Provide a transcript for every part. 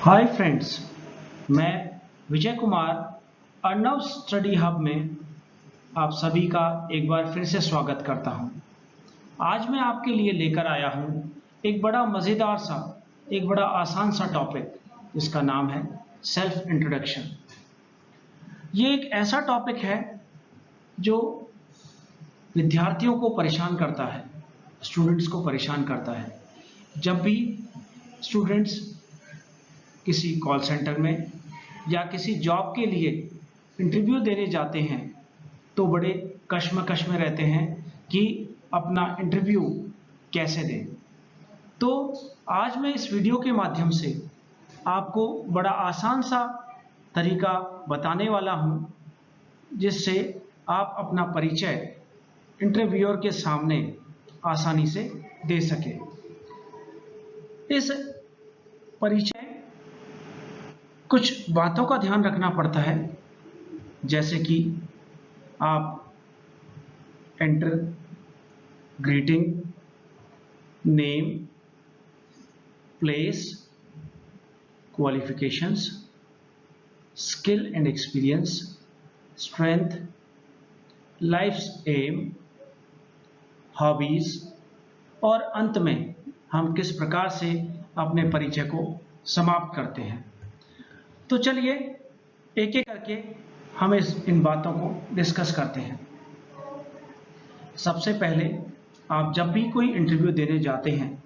Hi friends, मैं Vijay Kumar Arnav study hub में आप सभी का एक बार फिर से स्वागत करता हूं। आज मैं आपके लिए लेकर आया हूं एक बड़ा मज़ेदार सा, एक बड़ा आसान सा टॉपिक जिसका नाम है सेल्फ इंट्रोडक्शन। ये एक ऐसा टॉपिक है जो विद्यार्थियों को परेशान करता है, स्टूडेंट्स को परेशान करता है। जब भी स्टूडेंट्स किसी कॉल सेंटर में या किसी जॉब के लिए इंटरव्यू देने जाते हैं तो बड़े कश्मकश में रहते हैं कि अपना इंटरव्यू कैसे दें। तो आज मैं इस वीडियो के माध्यम से आपको बड़ा आसान सा तरीका बताने वाला हूं जिससे आप अपना परिचय इंटरव्यूअर के सामने आसानी से दे सकें। इस परिचय कुछ बातों का ध्यान रखना पड़ता है, जैसे कि आप enter, greeting, name, place, qualifications, skill and experience, strength, life's aim, hobbies और अंत में हम किस प्रकार से अपने परिचय को समाप्त करते हैं। तो चलिए एक एक करके हम इन बातों को डिस्कस करते हैं। सबसे पहले आप जब भी कोई इंटरव्यू देने जाते हैं,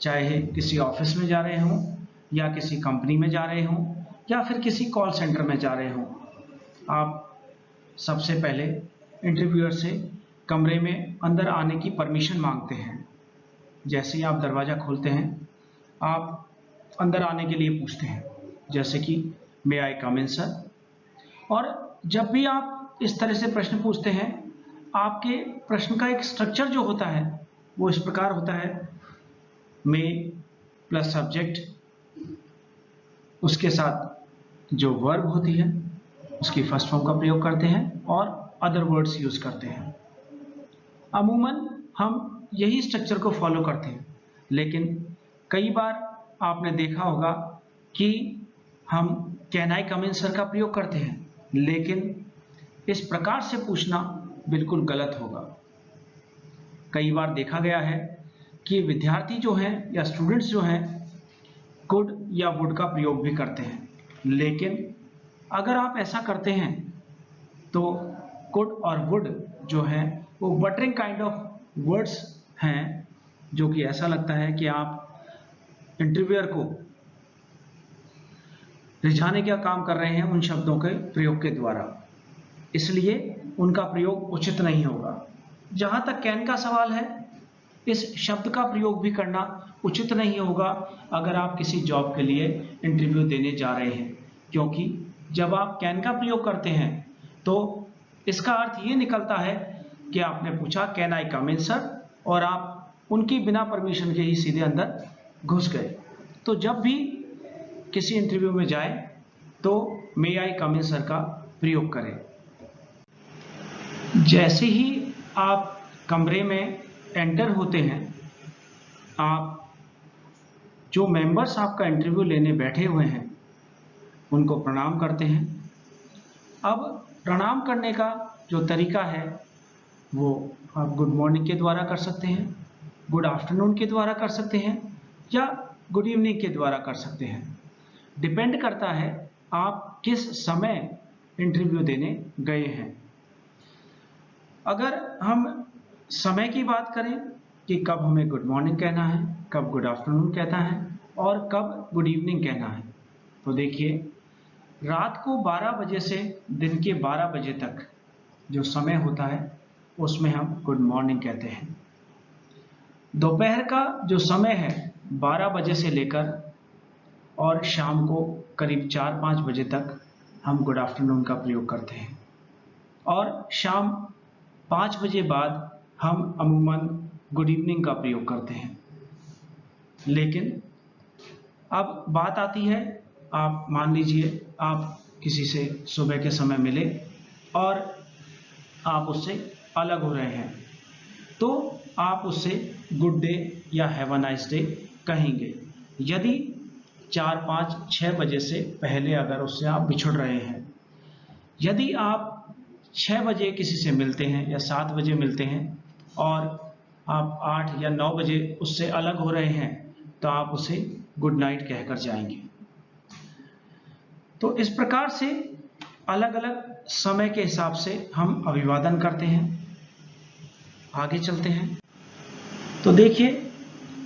चाहे किसी ऑफिस में जा रहे हों या किसी कंपनी में जा रहे हों या फिर किसी कॉल सेंटर में जा रहे हों, आप सबसे पहले इंटरव्यूअर से कमरे में अंदर आने की परमिशन मांगते हैं। जैसे ही आप दरवाज़ा खोलते हैं, आप अंदर आने के लिए पूछते हैं, जैसे कि मे आई कम इन सर। और जब भी आप इस तरह से प्रश्न पूछते हैं, आपके प्रश्न का एक स्ट्रक्चर जो होता है वो इस प्रकार होता है: मे प्लस सब्जेक्ट, उसके साथ जो वर्ब होती है उसकी फर्स्ट फॉर्म का प्रयोग करते हैं और अदर वर्ड्स यूज करते हैं। अमूमन हम यही स्ट्रक्चर को फॉलो करते हैं, लेकिन कई बार आपने देखा होगा कि हम can I come in sir का प्रयोग करते हैं, लेकिन इस प्रकार से पूछना बिल्कुल गलत होगा। कई बार देखा गया है कि विद्यार्थी जो हैं या स्टूडेंट्स जो हैं कुड या वुड का प्रयोग भी करते हैं, लेकिन अगर आप ऐसा करते हैं तो कुड और वुड जो है वो बटरिंग काइंड ऑफ वर्ड्स हैं, जो कि ऐसा लगता है कि आप इंटरव्यूअर को रिझाने का काम कर रहे हैं उन शब्दों के प्रयोग के द्वारा, इसलिए उनका प्रयोग उचित नहीं होगा। जहां तक कैन का सवाल है, इस शब्द का प्रयोग भी करना उचित नहीं होगा अगर आप किसी जॉब के लिए इंटरव्यू देने जा रहे हैं, क्योंकि जब आप कैन का प्रयोग करते हैं तो इसका अर्थ ये निकलता है कि आपने पूछा can I come in sir और आप उनकी बिना परमिशन के ही सीधे अंदर घुस गए। तो जब भी किसी इंटरव्यू में जाए तो मे आई कम इन सर का प्रयोग करें। जैसे ही आप कमरे में एंटर होते हैं, आप जो मेंबर्स आपका इंटरव्यू लेने बैठे हुए हैं उनको प्रणाम करते हैं। अब प्रणाम करने का जो तरीका है वो आप गुड मॉर्निंग के द्वारा कर सकते हैं, गुड आफ्टरनून के द्वारा कर सकते हैं या गुड इवनिंग के द्वारा कर सकते हैं। डिपेंड करता है आप किस समय इंटरव्यू देने गए हैं। अगर हम समय की बात करें कि कब हमें गुड मॉर्निंग कहना है, कब गुड आफ्टरनून कहना है और कब गुड इवनिंग कहना है, तो देखिए रात को 12 बजे से दिन के 12 बजे तक जो समय होता है उसमें हम गुड मॉर्निंग कहते हैं। दोपहर का जो समय है 12 बजे से लेकर और शाम को करीब 4-5 बजे तक हम गुड आफ्टरनून का प्रयोग करते हैं और शाम 5 बजे बाद हम अमूमन गुड इवनिंग का प्रयोग करते हैं। लेकिन अब बात आती है, आप मान लीजिए आप किसी से सुबह के समय मिले और आप उससे अलग हो रहे हैं, तो आप उससे गुड डे या हैव अ नाइस डे कहेंगे। यदि 4, 5, 6 बजे से पहले अगर उससे आप बिछुड़ रहे हैं। यदि आप 6 बजे किसी से मिलते हैं या 7 बजे मिलते हैं और आप 8 या 9 बजे उससे अलग हो रहे हैं, तो आप उसे गुड नाइट कहकर जाएंगे। तो इस प्रकार से अलग अलग समय के हिसाब से हम अभिवादन करते हैं। आगे चलते हैं। तो देखिए,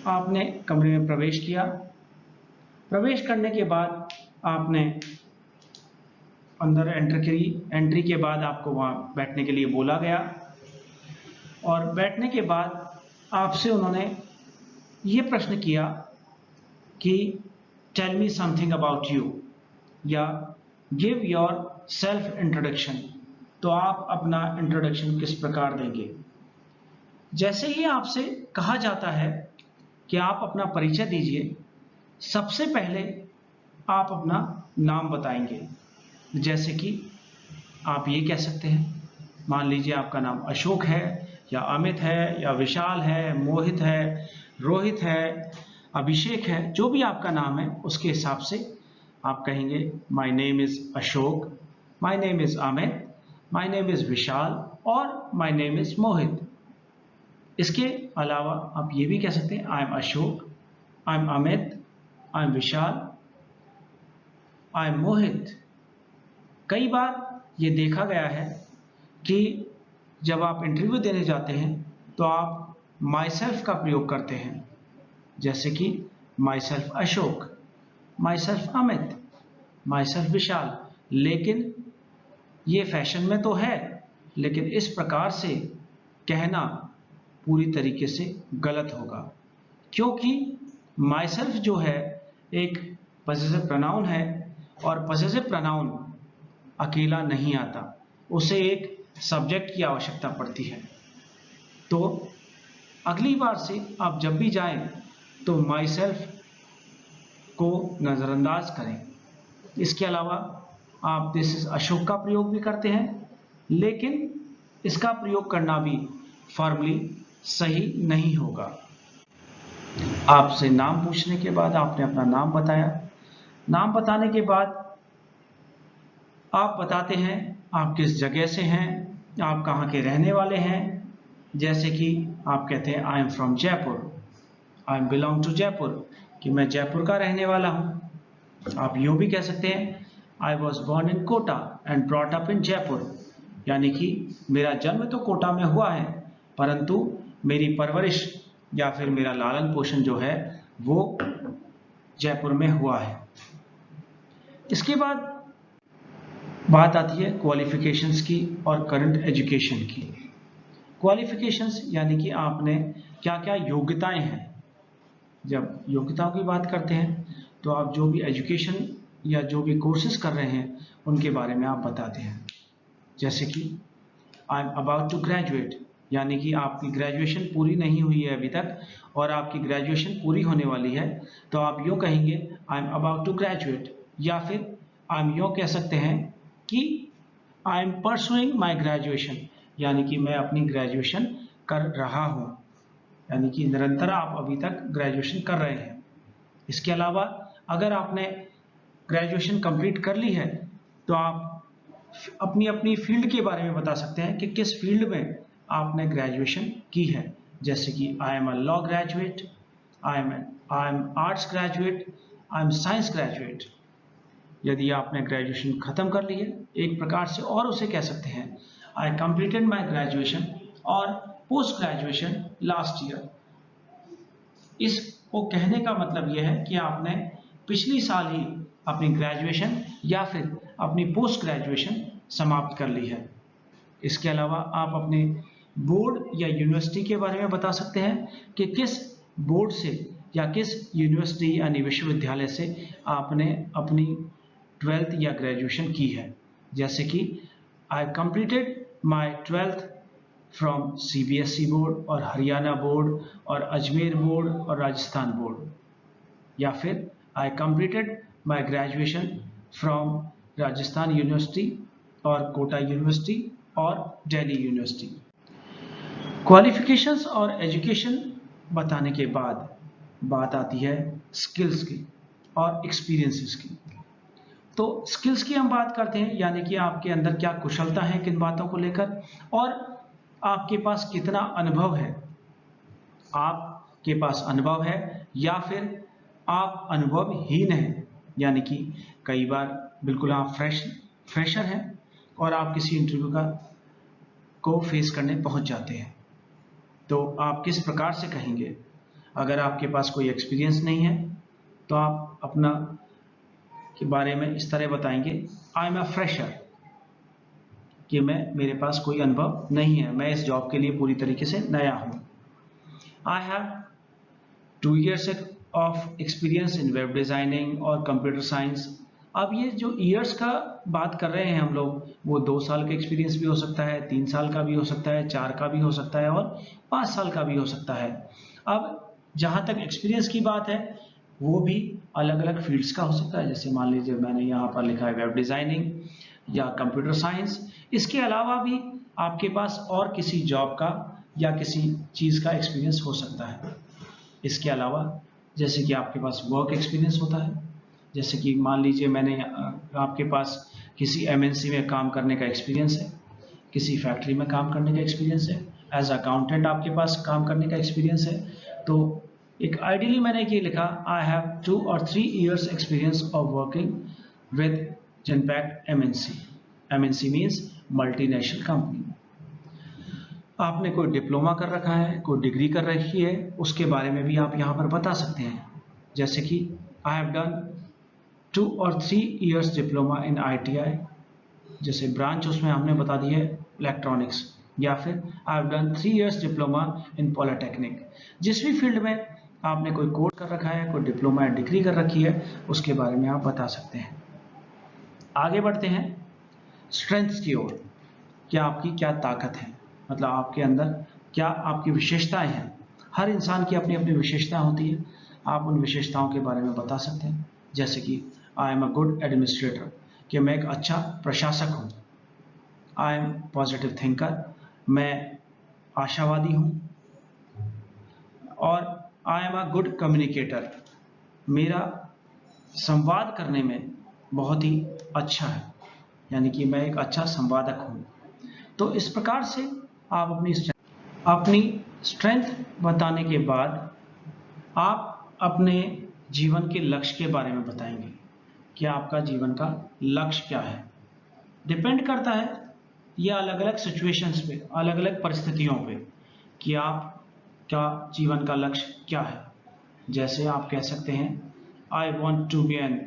आपने कमरे में प्रवेश किया। प्रवेश करने के बाद आपने अंदर एंट्री के बाद आपको वहाँ बैठने के लिए बोला गया और बैठने के बाद आपसे उन्होंने ये प्रश्न किया कि tell me something about you या गिव योर सेल्फ इंट्रोडक्शन। तो आप अपना इंट्रोडक्शन किस प्रकार देंगे। जैसे ही आपसे कहा जाता है कि आप अपना परिचय दीजिए, सबसे पहले आप अपना नाम बताएंगे। जैसे कि आप ये कह सकते हैं, मान लीजिए आपका नाम अशोक है या अमित है या विशाल है, मोहित है, रोहित है, अभिषेक है, जो भी आपका नाम है उसके हिसाब से आप कहेंगे my name is Ashok, my name is Amit, my name is Vishal और माय नेम इज मोहित। इसके अलावा आप ये भी कह सकते हैं I am Ashok, I am Amit, I am Vishal, I am Mohit. कई बार ये देखा गया है कि जब आप इंटरव्यू देने जाते हैं तो आप माई सेल्फ का प्रयोग करते हैं। जैसे कि myself Ashok, myself Amit, myself Vishal. लेकिन ये फैशन में तो है, लेकिन इस प्रकार से कहना पूरी तरीके से गलत होगा, क्योंकि माई सेल्फ जो है एक पजेसिव प्रोनाउन है और पजेसिव प्रोनाउन अकेला नहीं आता, उसे एक सब्जेक्ट की आवश्यकता पड़ती है। तो अगली बार से आप जब भी जाएं तो माई सेल्फ को नज़रअंदाज करें। इसके अलावा आप दिस इज अशोक का प्रयोग भी करते हैं, लेकिन इसका प्रयोग करना भी फॉर्मली सही नहीं होगा। आपसे नाम पूछने के बाद आपने अपना नाम बताया। नाम बताने के बाद आप बताते हैं आप किस जगह से हैं, आप कहाँ के रहने वाले हैं। जैसे कि आप कहते हैं I am from Jaipur, I am belong to Jaipur, कि मैं जयपुर का रहने वाला हूँ। आप यूँ भी कह सकते हैं I was born in Kota and brought up in Jaipur, यानी कि मेरा जन्म तो कोटा में हुआ है, परंतु मेरी परवरिश या फिर मेरा लालन पोषण जो है वो जयपुर में हुआ है। इसके बाद बात आती है क्वालिफिकेशंस की और करंट एजुकेशन की। क्वालिफिकेशंस यानी कि आपने क्या क्या योग्यताएं हैं। जब योग्यताओं की बात करते हैं तो आप जो भी एजुकेशन या जो भी कोर्सेज कर रहे हैं उनके बारे में आप बताते हैं। जैसे कि I am about to graduate, यानी कि आपकी ग्रेजुएशन पूरी नहीं हुई है अभी तक और आपकी ग्रेजुएशन पूरी होने वाली है, तो आप यूँ कहेंगे I am about to graduate. या फिर आप यूँ कह सकते हैं कि I am pursuing my graduation, यानी कि मैं अपनी ग्रेजुएशन कर रहा हूँ, यानी कि निरंतर आप अभी तक ग्रेजुएशन कर रहे हैं। इसके अलावा अगर आपने ग्रेजुएशन कंप्लीट कर ली है तो आप अपनी अपनी फील्ड के बारे में बता सकते हैं कि किस फील्ड में आपने ग्रेजुएशन की है। जैसे कि I am a law graduate, I am arts graduate, I am science graduate. यदि आपने ग्रेजुएशन खत्म कर ली है एक प्रकार से और उसे कह सकते हैं आई कंप्लीटेड माई ग्रेजुएशन और पोस्ट ग्रेजुएशन लास्ट ईयर। इसको कहने का मतलब यह है कि आपने पिछली साल ही अपनी ग्रेजुएशन या फिर अपनी पोस्ट ग्रेजुएशन समाप्त कर ली है। इसके अलावा आप अपने बोर्ड या यूनिवर्सिटी के बारे में बता सकते हैं कि किस बोर्ड से या किस यूनिवर्सिटी यानी विश्वविद्यालय से आपने अपनी 12th या ग्रेजुएशन की है। जैसे कि I completed my 12th from CBSE board और हरियाणा बोर्ड और अजमेर बोर्ड और राजस्थान बोर्ड। या फिर I completed my graduation from Rajasthan university और कोटा यूनिवर्सिटी और दिल्ली यूनिवर्सिटी। क्वालिफिकेशंस और एजुकेशन बताने के बाद बात आती है स्किल्स की। और एक्सपीरियंसेस की। तो स्किल्स की हम बात करते हैं, यानी कि आपके अंदर क्या कुशलता है किन बातों को लेकर, और आपके पास कितना अनुभव है। आपके पास अनुभव है या फिर आप अनुभवहीन हैं, यानी कि कई बार बिल्कुल आप फ्रेशर हैं और आप किसी इंटरव्यू को फेस करने पहुंच जाते हैं। तो आप किस प्रकार से कहेंगे? अगर आपके पास कोई एक्सपीरियंस नहीं है तो आप अपना के बारे में इस तरह बताएंगे, आई एम अ फ्रेशर, कि मेरे पास कोई अनुभव नहीं है, मैं इस जॉब के लिए पूरी तरीके से नया हूं। I have 2 years of experience in web designing और कंप्यूटर साइंस। अब ये जो ईयर्स का बात कर रहे हैं हम लोग, वो 2 साल का एक्सपीरियंस भी हो सकता है, 3 साल का भी हो सकता है, 4 का भी हो सकता है और 5 साल का भी हो सकता है। अब जहां तक एक्सपीरियंस की बात है, वो भी अलग अलग फील्ड्स का हो सकता है। जैसे मान लीजिए मैंने यहाँ पर लिखा है वेब डिजाइनिंग या कंप्यूटर साइंस। इसके अलावा भी आपके पास और किसी जॉब का या किसी चीज़ का एक्सपीरियंस हो सकता है। इसके अलावा जैसे कि आपके पास वर्क एक्सपीरियंस होता है, जैसे कि मान लीजिए आपके पास किसी एमएनसी में काम करने का एक्सपीरियंस है, किसी फैक्ट्री में काम करने का एक्सपीरियंस है, एज अकाउंटेंट आपके पास काम करने का एक्सपीरियंस है। तो एक आइडियली मैंने ये लिखा, I have 2 or 3 years experience of working with Genpact MNC. MNC means multinational company. आपने कोई डिप्लोमा कर रखा है, कोई डिग्री कर रखी है, उसके बारे में भी आप यहाँ पर बता सकते हैं। जैसे कि I have done 2 or 3 years diploma in ITI, जैसे ब्रांच उसमें हमने बता दी है इलेक्ट्रॉनिक्स, या फिर I have done 3 years diploma in polytechnic. जिस भी फील्ड में आपने कोई कोर्स कर रखा है, कोई डिप्लोमा या डिग्री कर रखी है, उसके बारे में आप बता सकते हैं। आगे बढ़ते हैं स्ट्रेंथ्स की ओर। क्या आपकी क्या ताकत है, मतलब आपके अंदर क्या आपकी विशेषताएं हैं। हर इंसान की अपनी अपनी विशेषता होती है, आप उन विशेषताओं के बारे में बता सकते हैं। जैसे कि I am a good administrator, कि मैं एक अच्छा प्रशासक हूँ। आई एम पॉजिटिव थिंकर, मैं आशावादी हूँ। और I am a good communicator, मेरा संवाद करने में बहुत ही अच्छा है, यानी कि मैं एक अच्छा संवादक हूँ। तो इस प्रकार से आप अपनी स्ट्रेंथ बताने के बाद आप अपने जीवन के लक्ष्य के बारे में बताएंगे कि आपका जीवन का लक्ष्य क्या है। डिपेंड करता है यह अलग अलग सिचुएशंस पे, अलग अलग परिस्थितियों पे, कि आपका जीवन का लक्ष्य क्या है। जैसे आप कह सकते हैं, I want to be an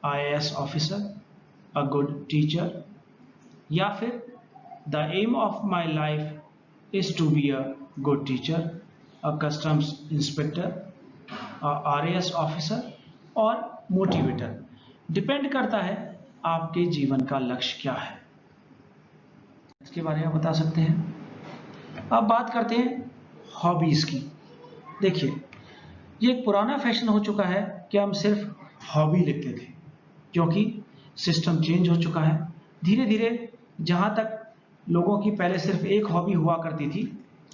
IAS officer, a good teacher, या फिर the aim of my life is to be a good teacher, a customs inspector, RAS officer और मोटिवेटर। डिपेंड करता है आपके जीवन का लक्ष्य क्या है, इसके बारे में बता सकते हैं। अब बात करते हैं हॉबीज की। देखिए, ये एक पुराना फैशन हो चुका है कि हम सिर्फ हॉबी लिखते थे, क्योंकि सिस्टम चेंज हो चुका है। धीरे धीरे जहाँ तक लोगों की पहले सिर्फ एक हॉबी हुआ करती थी,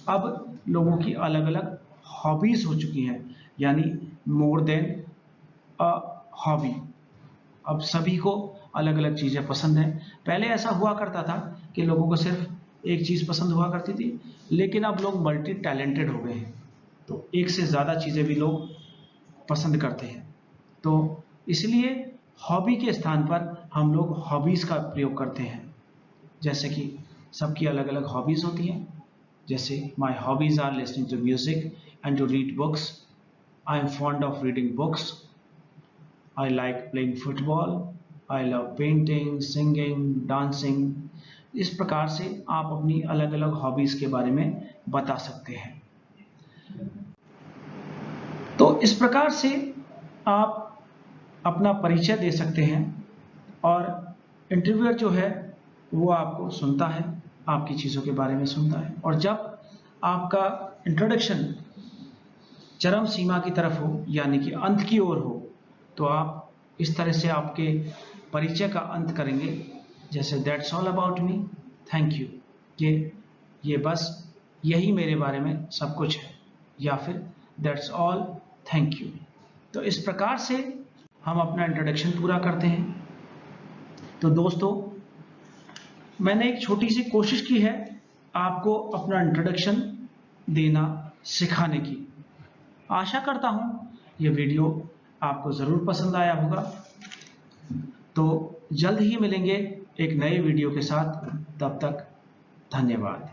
अब लोगों की अलग अलग हॉबीज हो चुकी हैं, यानी मोर देन अ हॉबी। अब सभी को अलग अलग चीज़ें पसंद हैं। पहले ऐसा हुआ करता था कि लोगों को सिर्फ एक चीज़ पसंद हुआ करती थी, लेकिन अब लोग मल्टी टैलेंटेड हो गए हैं, तो एक से ज़्यादा चीज़ें भी लोग पसंद करते हैं। तो इसलिए हॉबी के स्थान पर हम लोग हॉबीज़ का प्रयोग करते हैं। जैसे कि सबकी अलग अलग हॉबीज़ होती हैं। जैसे my hobbies are listening to music and to read books, I am fond of reading books, I like playing football, I love painting, singing, dancing। इस प्रकार से आप अपनी अलग अलग हॉबीज के बारे में बता सकते हैं। तो इस प्रकार से आप अपना परिचय दे सकते हैं और इंटरव्यूअर जो है वो आपको सुनता है, आपकी चीज़ों के बारे में सुनता है, और जब आपका इंट्रोडक्शन चरम सीमा की तरफ हो, यानी कि अंत की ओर हो, तो आप इस तरह से आपके परिचय का अंत करेंगे। जैसे that's all about me, thank you, ये बस यही मेरे बारे में सब कुछ है, या फिर दैट्स ऑल, थैंक यू। तो इस प्रकार से हम अपना इंट्रोडक्शन पूरा करते हैं। तो दोस्तों, मैंने एक छोटी सी कोशिश की है आपको अपना इंट्रोडक्शन देना सिखाने की। आशा करता हूं ये वीडियो आपको ज़रूर पसंद आया होगा। तो जल्द ही मिलेंगे एक नए वीडियो के साथ। तब तक धन्यवाद।